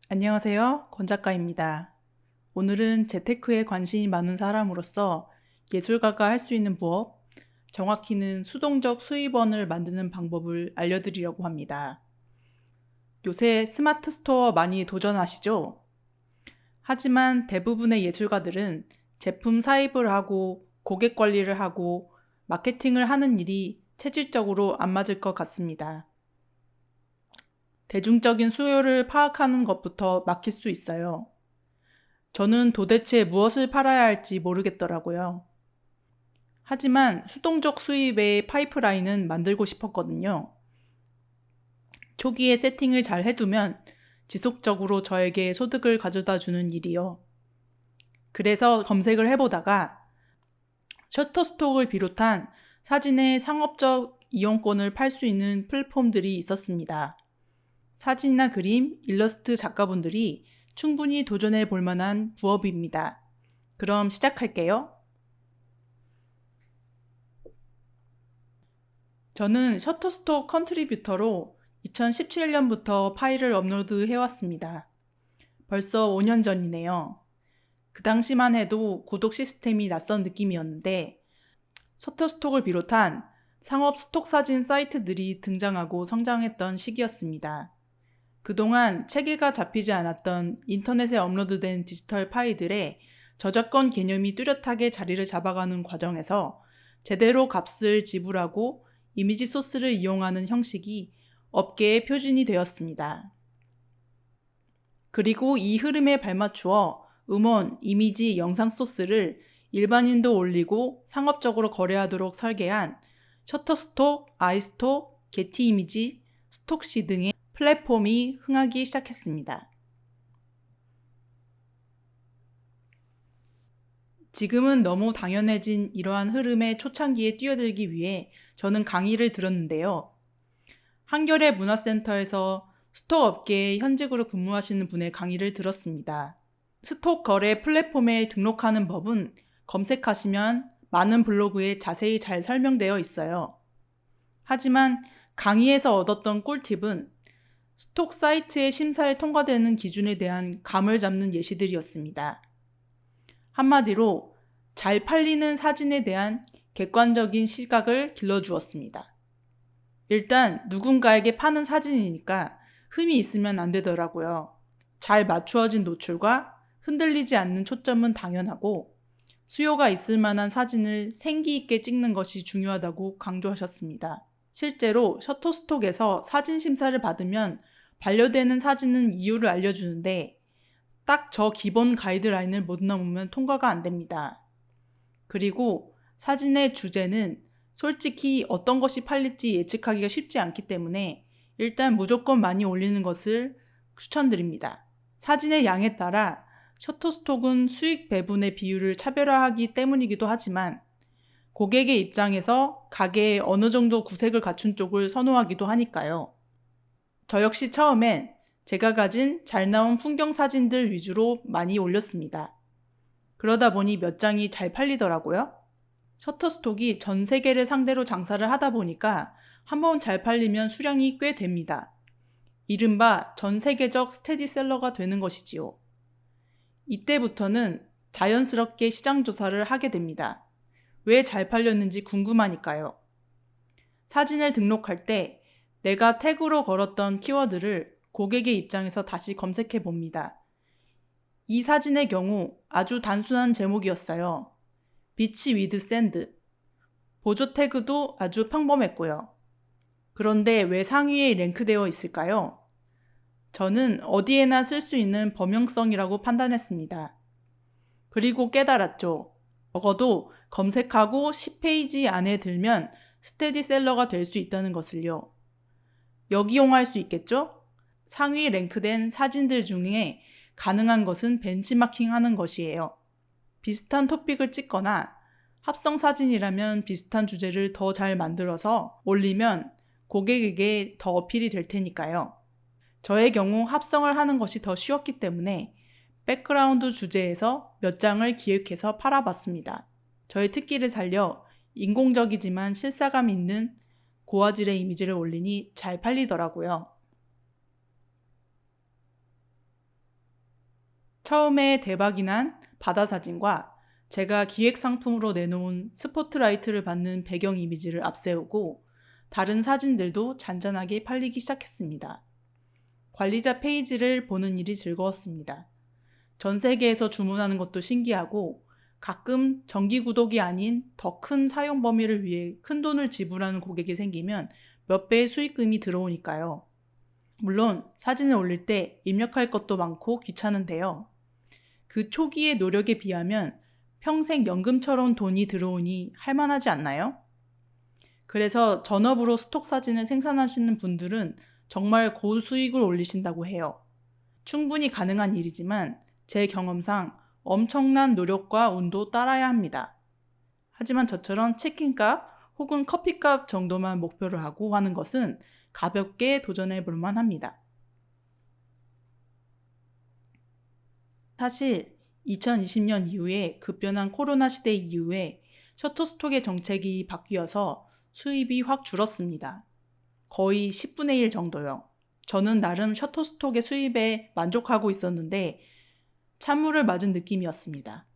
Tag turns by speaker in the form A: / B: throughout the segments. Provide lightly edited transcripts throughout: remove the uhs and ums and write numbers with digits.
A: 안녕하세요. 권 작가입니다. 오늘은 재테크에 관심이 많은 사람으로서 예술가가 할 수 있는 부업, 정확히는 수동적 수입원을 만드는 방법을 알려드리려고 합니다. 요새 스마트 스토어 많이 도전하시죠? 하지만 대부분의 예술가들은 제품 사입을 하고 고객 관리를 하고 마케팅을 하는 일이 체질적으로 안 맞을 것 같습니다. 대중적인 수요를 파악하는 것부터 막힐 수 있어요. 저는 도대체 무엇을 팔아야 할지 모르겠더라고요. 하지만 수동적 수입의 파이프라인은 만들고 싶었거든요. 초기에 세팅을 잘 해두면 지속적으로 저에게 소득을 가져다 주는 일이요. 그래서 검색을 해보다가 셔터스톡을 비롯한 사진의 상업적 이용권을 팔 수 있는 플랫폼들이 있었습니다. 사진이나 그림, 일러스트 작가분들이 충분히 도전해 볼 만한 부업입니다. 그럼 시작할게요. 저는 셔터스톡 컨트리뷰터로 2017년부터 파일을 업로드 해왔습니다. 벌써 5년 전이네요. 그 당시만 해도 구독 시스템이 낯선 느낌이었는데 셔터스톡을 비롯한 상업 스톡 사진 사이트들이 등장하고 성장했던 시기였습니다. 그동안 체계가 잡히지 않았던 인터넷에 업로드된 디지털 파일들의 저작권 개념이 뚜렷하게 자리를 잡아가는 과정에서 제대로 값을 지불하고 이미지 소스를 이용하는 형식이 업계의 표준이 되었습니다. 그리고 이 흐름에 발맞추어 음원, 이미지, 영상 소스를 일반인도 올리고 상업적으로 거래하도록 설계한 셔터스톡, 아이스톡, 게티이미지, 스톡시 등의 플랫폼이 흥하기 시작했습니다. 지금은 너무 당연해진 이러한 흐름의 초창기에 뛰어들기 위해 저는 강의를 들었는데요. 한겨레 문화센터에서 스톡 업계에 현직으로 근무하시는 분의 강의를 들었습니다. 스톡 거래 플랫폼에 등록하는 법은 검색하시면 많은 블로그에 자세히 잘 설명되어 있어요. 하지만 강의에서 얻었던 꿀팁은 스톡 사이트의 심사에 통과되는 기준에 대한 감을 잡는 예시들이었습니다. 한마디로 잘 팔리는 사진에 대한 객관적인 시각을 길러주었습니다. 일단 누군가에게 파는 사진이니까 흠이 있으면 안 되더라고요. 잘 맞추어진 노출과 흔들리지 않는 초점은 당연하고 수요가 있을 만한 사진을 생기 있게 찍는 것이 중요하다고 강조하셨습니다. 실제로 셔터스톡에서 사진 심사를 받으면 반려되는 사진은 이유를 알려주는데 딱 저 기본 가이드라인을 못 넘으면 통과가 안 됩니다. 그리고 사진의 주제는 솔직히 어떤 것이 팔릴지 예측하기가 쉽지 않기 때문에 일단 무조건 많이 올리는 것을 추천드립니다. 사진의 양에 따라 셔터스톡은 수익 배분의 비율을 차별화하기 때문이기도 하지만 고객의 입장에서 가게에 어느 정도 구색을 갖춘 쪽을 선호하기도 하니까요. 저 역시 처음엔 제가 가진 잘 나온 풍경 사진들 위주로 많이 올렸습니다. 그러다 보니 몇 장이 잘 팔리더라고요. 셔터스톡이 전 세계를 상대로 장사를 하다 보니까 한번 잘 팔리면 수량이 꽤 됩니다. 이른바 전 세계적 스테디셀러가 되는 것이지요. 이때부터는 자연스럽게 시장 조사를 하게 됩니다. 왜 잘 팔렸는지 궁금하니까요. 사진을 등록할 때 내가 태그로 걸었던 키워드를 고객의 입장에서 다시 검색해 봅니다. 이 사진의 경우 아주 단순한 제목이었어요. 비치 위드 샌드. 보조 태그도 아주 평범했고요. 그런데 왜 상위에 랭크되어 있을까요? 저는 어디에나 쓸 수 있는 범용성이라고 판단했습니다. 그리고 깨달았죠. 적어도 검색하고 10페이지 안에 들면 스테디셀러가 될 수 있다는 것을요. 역이용할 수 있겠죠? 상위 랭크된 사진들 중에 가능한 것은 벤치마킹 하는 것이에요. 비슷한 토픽을 찍거나 합성 사진이라면 비슷한 주제를 더 잘 만들어서 올리면 고객에게 더 어필이 될 테니까요. 저의 경우 합성을 하는 것이 더 쉬웠기 때문에 백그라운드 주제에서 몇 장을 기획해서 팔아봤습니다. 저의 특기를 살려 인공적이지만 실사감 있는 고화질의 이미지를 올리니 잘 팔리더라고요. 처음에 대박이 난 바다 사진과 제가 기획 상품으로 내놓은 스포트라이트를 받는 배경 이미지를 앞세우고 다른 사진들도 잔잔하게 팔리기 시작했습니다. 관리자 페이지를 보는 일이 즐거웠습니다. 전 세계에서 주문하는 것도 신기하고 가끔 정기 구독이 아닌 더 큰 사용 범위를 위해 큰 돈을 지불하는 고객이 생기면 몇 배의 수익금이 들어오니까요. 물론 사진을 올릴 때 입력할 것도 많고 귀찮은데요. 그 초기의 노력에 비하면 평생 연금처럼 돈이 들어오니 할만하지 않나요? 그래서 전업으로 스톡 사진을 생산하시는 분들은 정말 고수익을 올리신다고 해요. 충분히 가능한 일이지만 제 경험상 엄청난 노력과 운도 따라야 합니다. 하지만 저처럼 치킨값 혹은 커피값 정도만 목표를 하고 하는 것은 가볍게 도전해 볼 만합니다. 사실 2020년 이후에 급변한 코로나 시대 이후에 셔터스톡의 정책이 바뀌어서 수입이 확 줄었습니다. 거의 10분의 1 정도요. 저는 나름 셔터스톡의 수입에 만족하고 있었는데 찬물을 맞은 느낌이었습니다.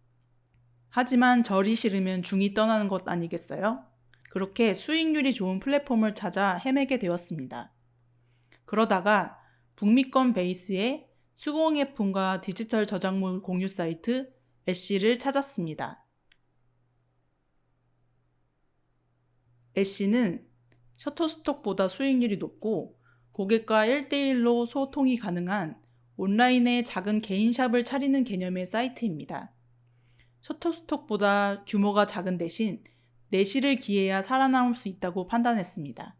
A: 하지만 절이 싫으면 중이 떠나는 것 아니겠어요? 그렇게 수익률이 좋은 플랫폼을 찾아 헤매게 되었습니다. 그러다가 북미권 베이스의 수공예품과 디지털 저작물 공유 사이트 애쉬를 찾았습니다. 애쉬는 셔터스톡보다 수익률이 높고 고객과 1대1로 소통이 가능한 온라인의 작은 개인샵을 차리는 개념의 사이트입니다. 셔터스톡보다 규모가 작은 대신 내실을 기해야 살아남을 수 있다고 판단했습니다.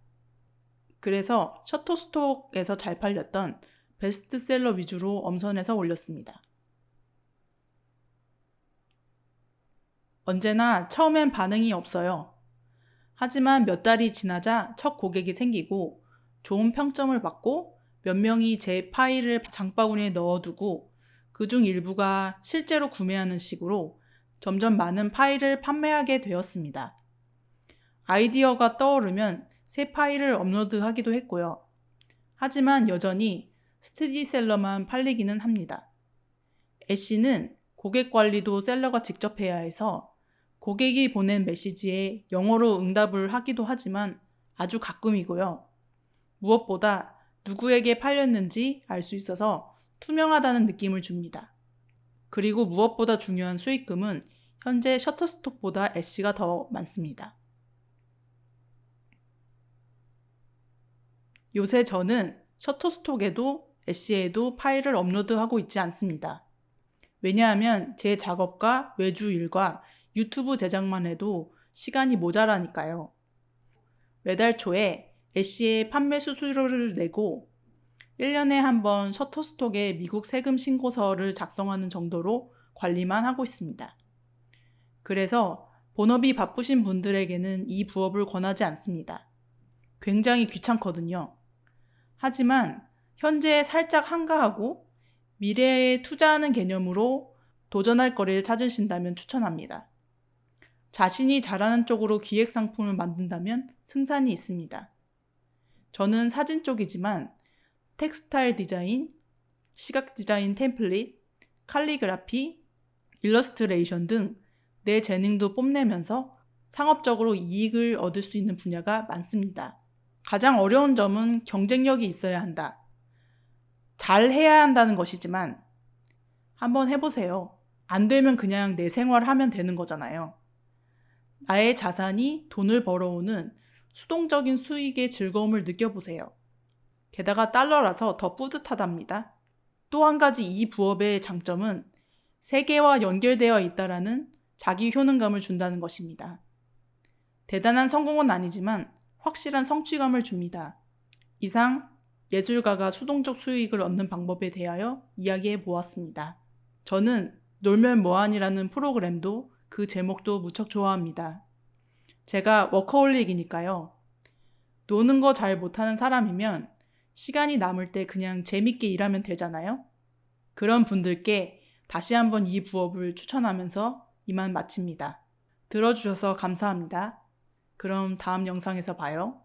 A: 그래서 셔터스톡에서 잘 팔렸던 베스트셀러 위주로 엄선해서 올렸습니다. 언제나 처음엔 반응이 없어요. 하지만 몇 달이 지나자 첫 고객이 생기고 좋은 평점을 받고 몇 명이 제 파일을 장바구니에 넣어두고 그중 일부가 실제로 구매하는 식으로 점점 많은 파일을 판매하게 되었습니다. 아이디어가 떠오르면 새 파일을 업로드하기도 했고요. 하지만 여전히 스테디셀러만 팔리기는 합니다. 애쉬는 고객 관리도 셀러가 직접 해야 해서 고객이 보낸 메시지에 영어로 응답을 하기도 하지만 아주 가끔이고요. 무엇보다 누구에게 팔렸는지 알 수 있어서 투명하다는 느낌을 줍니다. 그리고 무엇보다 중요한 수익금은 현재 셔터스톡보다 애쉬가 더 많습니다. 요새 저는 셔터스톡에도 애쉬에도 파일을 업로드하고 있지 않습니다. 왜냐하면 제 작업과 외주 일과 유튜브 제작만 해도 시간이 모자라니까요. 매달 초에 애쉬에 판매 수수료를 내고 1년에 한 번 셔터스톡에 미국 세금 신고서를 작성하는 정도로 관리만 하고 있습니다. 그래서 본업이 바쁘신 분들에게는 이 부업을 권하지 않습니다. 굉장히 귀찮거든요. 하지만 현재 살짝 한가하고 미래에 투자하는 개념으로 도전할 거리를 찾으신다면 추천합니다. 자신이 잘하는 쪽으로 기획 상품을 만든다면 승산이 있습니다. 저는 사진 쪽이지만 텍스타일 디자인, 시각 디자인 템플릿, 칼리그라피, 일러스트레이션 등 내 재능도 뽐내면서 상업적으로 이익을 얻을 수 있는 분야가 많습니다. 가장 어려운 점은 경쟁력이 있어야 한다. 잘 해야 한다는 것이지만 한번 해보세요. 안 되면 그냥 내 생활하면 되는 거잖아요. 나의 자산이 돈을 벌어오는 수동적인 수익의 즐거움을 느껴보세요. 게다가 달러라서 더 뿌듯하답니다. 또 한 가지 이 부업의 장점은 세계와 연결되어 있다라는 자기 효능감을 준다는 것입니다. 대단한 성공은 아니지만 확실한 성취감을 줍니다. 이상 예술가가 수동적 수익을 얻는 방법에 대하여 이야기해 보았습니다. 저는 놀면 뭐하니라는 프로그램도 그 제목도 무척 좋아합니다. 제가 워커홀릭이니까요. 노는 거 잘 못하는 사람이면 시간이 남을 때 그냥 재밌게 일하면 되잖아요. 그런 분들께 다시 한번 이 부업을 추천하면서 이만 마칩니다. 들어주셔서 감사합니다. 그럼 다음 영상에서 봐요.